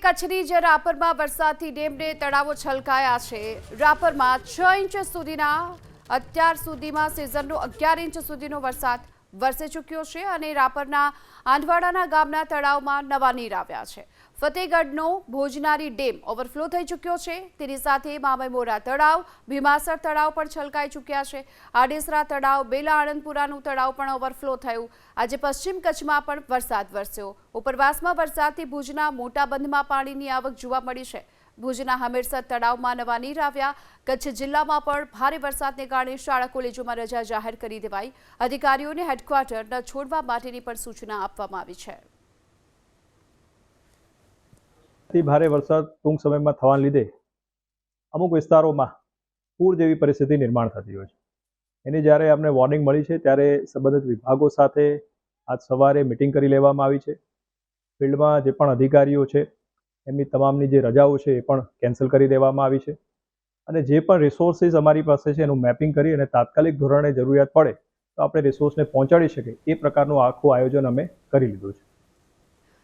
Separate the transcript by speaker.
Speaker 1: કચ્છની જે રાપરમાં વરસાદથી ડેમને તળાવો છલકાયા છે। રાપરમાં 6 ઇંચ સુધીના અત્યાર સુધીમાં સિઝનનો 11 ઇંચ સુધીનો વરસાદ વરસી ચૂક્યો છે અને રાપરના આંધવાડાના ગામના તળાવમાં નવા નીર આવ્યા છે। ફતેગઢનો ભોજનારી ડેમ ઓવરફ્લો થઈ ચૂક્યો છે। તેની સાથે મામઈમોરા તળાવ, ભીમાસર તળાવ પણ છલકાઈ ચૂક્યા છે। આડેસરા તળાવ, બેલા આણંદપુરાનું તળાવ પણ ઓવરફ્લો થયું। આજે પશ્ચિમ કચ્છમાં પણ વરસાદ વરસ્યો। ઉપરવાસમાં વરસાદથી ભુજના મોટા બંધમાં પાણીની આવક જોવા મળી છે। ભુજના હમીરસર તળાવમાં નવા નીર આવ્યા। કચ્છ જિલ્લામાં પણ ભારે વરસાદને કારણે શાળા કોલેજોમાં રજા જાહેર કરી દેવાઈ। અધિકારીઓને હેડક્વાર્ટર ન છોડવા માટેની પણ સૂચના આપવામાં આવી છે।
Speaker 2: ભારે વરસાદ ટૂંક સમયમાં થવાને લીધે અમુક વિસ્તારોમાં પૂર જેવી પરિસ્થિતિ નિર્માણ થતી હોય છે। એની જ્યારે અમને વોર્નિંગ મળી છે ત્યારે સંબંધિત વિભાગો સાથે આજ સવારે મિટિંગ કરી લેવામાં આવી છે। ફિલ્ડમાં જે પણ અધિકારીઓ છે એમની તમામની જે રજાઓ છે એ પણ કેન્સલ કરી દેવામાં આવી છે અને જે પણ રિસોર્સિસ અમારી પાસે છે એનું મેપિંગ કરી અને તાત્કાલિક ધોરણે જરૂરિયાત પડે તો આપણે રિસોર્સને પહોંચાડી શકીએ એ પ્રકારનું આખું આયોજન અમે કરી લીધું છે।